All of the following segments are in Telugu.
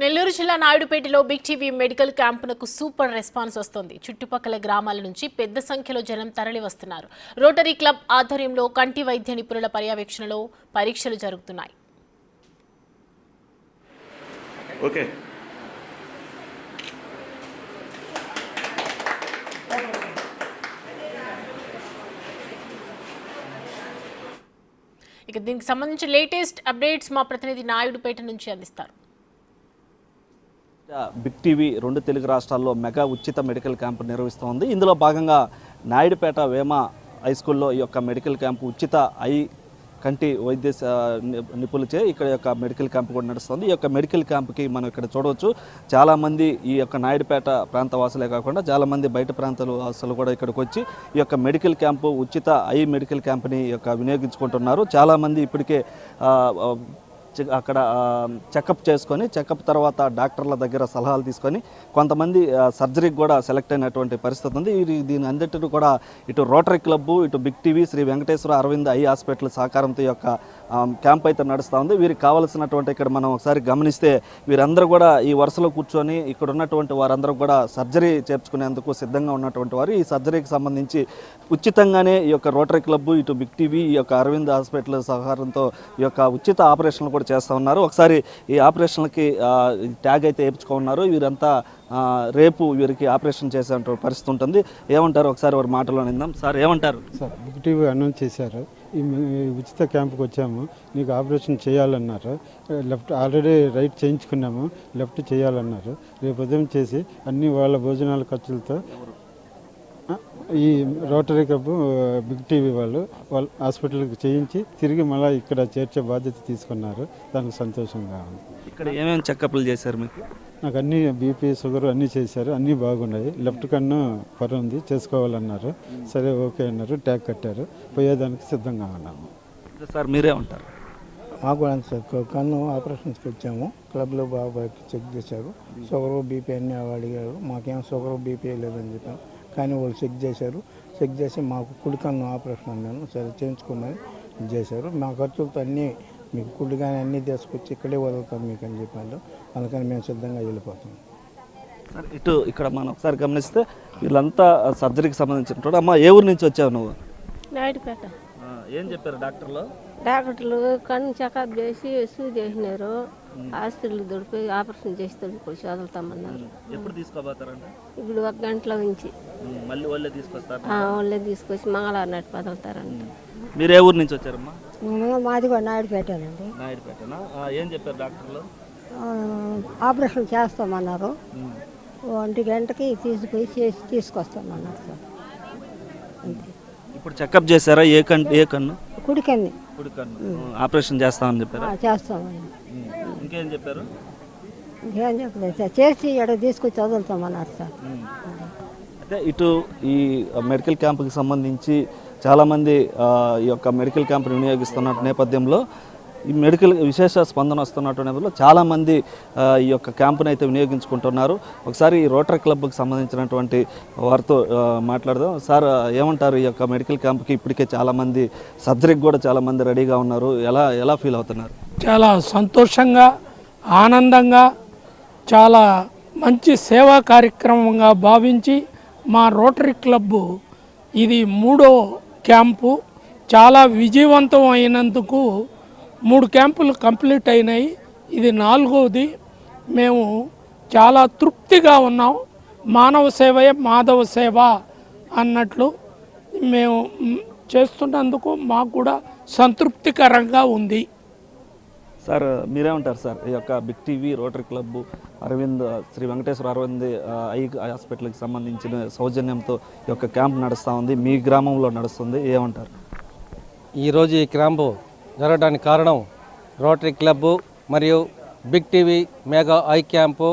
నెల్లూరు జిల్లా నాయుడుపేటలో బిగ్ టీవీ మెడికల్ క్యాంపునకు సూపర్ రెస్పాన్స్ వస్తోంది. చుట్టుపక్కల గ్రామాల నుంచి పెద్ద సంఖ్యలో జనం తరలి వస్తున్నారు. రోటరీ క్లబ్ ఆధ్వర్యంలో కంటి వైద్య నిపుణుల పర్యవేక్షణలో పరీక్షలు జరుగుతున్నాయి. ఇక దీనికి సంబంధించి లేటెస్ట్ అప్డేట్స్ మా ప్రతినిధి నాయుడుపేట నుంచి అందిస్తారు. బిగ్ టీవీ 2 తెలుగు రాష్ట్రాల్లో మెగా ఉచిత మెడికల్ క్యాంపు నిర్వహిస్తోంది. ఇందులో భాగంగా నాయుడుపేట వేమ హై స్కూల్లో ఈ యొక్క మెడికల్ క్యాంపు ఉచిత కంటి వైద్య నిపుణులచే ఇక్కడ యొక్క మెడికల్ క్యాంపు కూడా నడుస్తుంది. ఈ యొక్క మెడికల్ క్యాంపుకి మనం ఇక్కడ చూడవచ్చు, చాలామంది ఈ యొక్క నాయుడుపేట ప్రాంత వాసులే కాకుండా చాలామంది బయట ప్రాంతాల వాసులు కూడా ఇక్కడికి వచ్చి ఈ యొక్క మెడికల్ క్యాంపు ఉచిత మెడికల్ క్యాంపుని వినియోగించుకుంటున్నారు. చాలామంది ఇప్పటికే అక్కడ చెకప్ చేసుకొని చెకప్ తర్వాత డాక్టర్ల దగ్గర సలహాలు తీసుకొని కొంతమంది సర్జరీకి కూడా సెలెక్ట్ అయినటువంటి పరిస్థితి ఉంది. దీని అందరినీ కూడా ఇటు రోటరీ క్లబ్, ఇటు Big TV, Shri Venkateswara Aravind eye hospital సహకారంతో ఈ యొక్క క్యాంప్ అయితే నడుస్తూ ఉంది. వీరికి కావాల్సినటువంటి ఇక్కడ మనం ఒకసారి గమనిస్తే వీరందరూ కూడా ఈ వరుసలో కూర్చొని ఇక్కడ ఉన్నటువంటి వారందరూ కూడా సర్జరీ చేర్చుకునేందుకు సిద్ధంగా ఉన్నటువంటి వారు. ఈ సర్జరీకి సంబంధించి ఉచితంగానే ఈ యొక్క రోటరీ క్లబ్, ఇటు బిగ్ టీవీ, ఈ యొక్క అరవింద్ హాస్పిటల్ సహకారంతో ఈ యొక్క ఉచిత ఆపరేషన్లు కూడా చేస్తూ ఉన్నారు. ఒకసారి ఈ ఆపరేషన్లకి ట్యాగ్ అయితే వేయించుకున్నారు. వీరంతా రేపు వీరికి ఆపరేషన్ చేసే పరిస్థితి ఉంటుంది. ఏమంటారు ఒకసారి వారి మాటలో నిందాం. సార్ ఏమంటారు? సార్ బిగ్ టీవీ అనౌన్స్ చేశారు, ఈ ఉచిత క్యాంపుకి వచ్చాము, నీకు ఆపరేషన్ చేయాలన్నారు. లెఫ్ట్ ఆల్రెడీ రైట్ చేయించుకున్నాము, లెఫ్ట్ చేయాలన్నారు. రేపు ఉదయం చేసి అన్ని వాళ్ళ భోజనాల ఖర్చులతో ఈ రోటరీ క్లబ్ బిగ్ టీవీ వాళ్ళు హాస్పిటల్కి చేయించి తిరిగి మళ్ళీ ఇక్కడ చేర్చే బాధ్యత తీసుకున్నారు. దానికి సంతోషంగా ఉంది. ఇక్కడ ఏమేమి చెకప్లు చేశారు? మీకు నాకు అన్నీ బీపీ, షుగర్ అన్నీ చేశారు, అన్నీ బాగున్నాయి. లెఫ్ట్ కన్ను పొర ఉంది, చేసుకోవాలన్నారు. సరే ఓకే అన్నారు, ట్యాగ్ కట్టారు, పోయేదానికి సిద్ధంగా ఉన్నాము. సార్ మీరే ఉంటారు? మాకు కూడా సార్ కన్ను ఆపరేషన్స్కి వచ్చాము. క్లబ్లో బాబాకి చెక్ చేశారు, షుగర్ బీపీ అన్నీ అడిగారు. మాకేం షుగర్ బీపీ లేదని చెప్పాను, కానీ వాళ్ళు చెక్ చేశారు. చెక్ చేసి మాకు కుడి కన్ను ఆపరేషన్ అన్నాను, సరే చేయించుకోమని చేశారు. మా ఖర్చులతో అన్నీ మీకు కుడి కానీ అన్నీ తీసుకొచ్చి ఇక్కడే వదులుతాం మీకు అని చెప్పారు. అందుకని మేము సిద్ధంగా వెళ్ళిపోతాం. సార్ ఇటు ఇక్కడ మనం ఒకసారి గమనిస్తే వీళ్ళంతా సర్జరీకి సంబంధించిన అమ్మ, ఏ ఊరు నుంచి వచ్చావు నువ్వు? నాయుడుపేట. ఏం చెప్పారు డాక్టర్లు? డాక్టర్లు కన్ను చెకప్ చేసి సూది వేసినారు, ఆస్తులు దొడిపోయి ఆపరేషన్ చేసి తొడుపుకొని వదులుతామన్నారు. ఎప్పుడు తీసుకోబోతారంట? ఇప్పుడు 1 గంటల నుంచి మళ్ళీ వాళ్ళే తీసుకొస్తారు. వాళ్ళే తీసుకొచ్చి మంగళవారం నాటి వదులుతారంట. మీరు ఏ ఊరు నుంచి వచ్చారమ్మా? మాది కూడా నాయుడుపేటనండి. నాయుడుపేటనా? ఏం చెప్పారు డాక్టర్లు? ఆపరేషన్ చేస్తామన్నారు, 1 గంటకి తీసుకుపోయి చేసి తీసుకొస్తామన్నారు సార్. అంతే. ఇప్పుడు చెకప్ చేశారా? ఏ కన్ను? కుడి కన్ను. కుడి కన్ను ఆపరేషన్ చేస్తామని చెప్పారా? చేస్తామని. ఇంకేం చెప్పారు? ఇంకేం చెప్పలేదు సార్, చేసి ఇక్కడ తీసుకొచ్చి వదులుతామన్నారు సార్. అయితే ఇటు ఈ మెడికల్ క్యాంపుకి సంబంధించి చాలామంది ఈ యొక్క మెడికల్ క్యాంపుని వినియోగిస్తున్న నేపథ్యంలో ఈ మెడికల్ విశేష స్పందన వస్తున్నటువంటి నేపథ్యంలో చాలామంది ఈ యొక్క క్యాంపుని అయితే వినియోగించుకుంటున్నారు. ఒకసారి ఈ రోటరీ క్లబ్కి సంబంధించినటువంటి వారితో మాట్లాడదాం. సార్ ఏమంటారు? ఈ యొక్క మెడికల్ క్యాంప్కి ఇప్పటికే చాలామంది సర్జరీకి కూడా చాలామంది రెడీగా ఉన్నారు. ఎలా ఫీల్ అవుతున్నారు? చాలా సంతోషంగా, ఆనందంగా, చాలా మంచి సేవా కార్యక్రమంగా భావించి మా రోటరీ క్లబ్ ఇది 3వ క్యాంపు. చాలా విజయవంతం అయినందుకు 3 క్యాంపులు కంప్లీట్ అయినాయి, ఇది 4వది. మేము చాలా తృప్తిగా ఉన్నాం. మానవ సేవయే మాధవ సేవ అన్నట్లు మేము చేస్తున్నందుకు మాకు కూడా సంతృప్తికరంగా ఉంది. సార్ మీరేమంటారు సార్? ఈ యొక్క Big TV, Rotary Club, Aravind, Shri Venkateswara Aravind eye హాస్పిటల్కి సంబంధించిన సౌజన్యంతో ఈ యొక్క క్యాంప్ నడుస్తూ ఉంది, మీ గ్రామంలో నడుస్తుంది, ఏమంటారు? ఈరోజు ఈ క్యాంపు జరగడానికి కారణం రోటరీ క్లబ్ మరియు Big TV mega eye camp,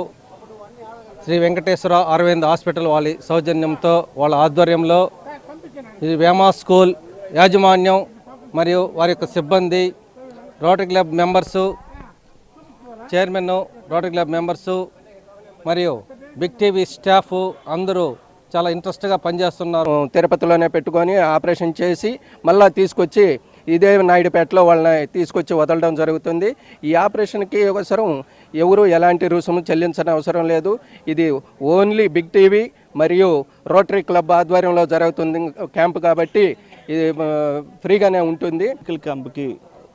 Shri Venkateswara Aravind hospital వాళ్ళ సౌజన్యంతో, వాళ్ళ ఆధ్వర్యంలో ఇది వేమా స్కూల్ యాజమాన్యం మరియు వారి యొక్క సిబ్బంది, rotary club members, chairman, rotary club members మరియు బిగ్ టీవీ స్టాఫ్ అందరూ చాలా ఇంట్రెస్ట్గా పనిచేస్తున్నారు. తిరుపతిలోనే పెట్టుకొని ఆపరేషన్ చేసి మళ్ళీ తీసుకొచ్చి ఇదే నాయుడుపేటలో వాళ్ళని తీసుకొచ్చి వదలడం జరుగుతుంది. ఈ ఆపరేషన్కి ఒకసారి ఎవరు ఎలాంటి రుసుము చెల్లించని అవసరం లేదు. ఇది ఓన్లీ బిగ్ టీవీ మరియు రోటరీ క్లబ్ ఆధ్వర్యంలో జరుగుతుంది క్యాంపు కాబట్టి ఇది ఫ్రీగానే ఉంటుంది. మెడికల్ క్యాంప్కి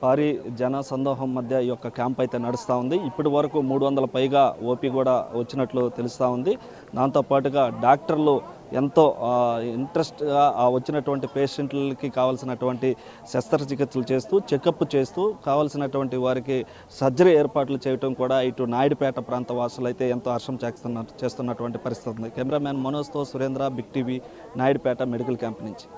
భారీ జన సందోహం మధ్య ఈ యొక్క క్యాంప్ అయితే నడుస్తూ ఉంది. ఇప్పటి వరకు 300 పైగా ఓపీ కూడా వచ్చినట్లు తెలుస్తూ ఉంది. దాంతోపాటుగా డాక్టర్లు ఎంతో ఇంట్రెస్ట్గా వచ్చినటువంటి పేషెంట్లకి కావాల్సినటువంటి శస్త్రచికిత్సలు చేస్తూ చెకప్ చేస్తూ కావాల్సినటువంటి వారికి సర్జరీ ఏర్పాట్లు చేయడం కూడా ఇటు నాయుడుపేట ప్రాంత వాసులు అయితే ఎంతో హర్షం చేస్తున్నటువంటి పరిస్థితి ఉంది. కెమెరామ్యాన్ మనోజ్తో Surendra, Big TV, Naidupeta medical camp నుంచి.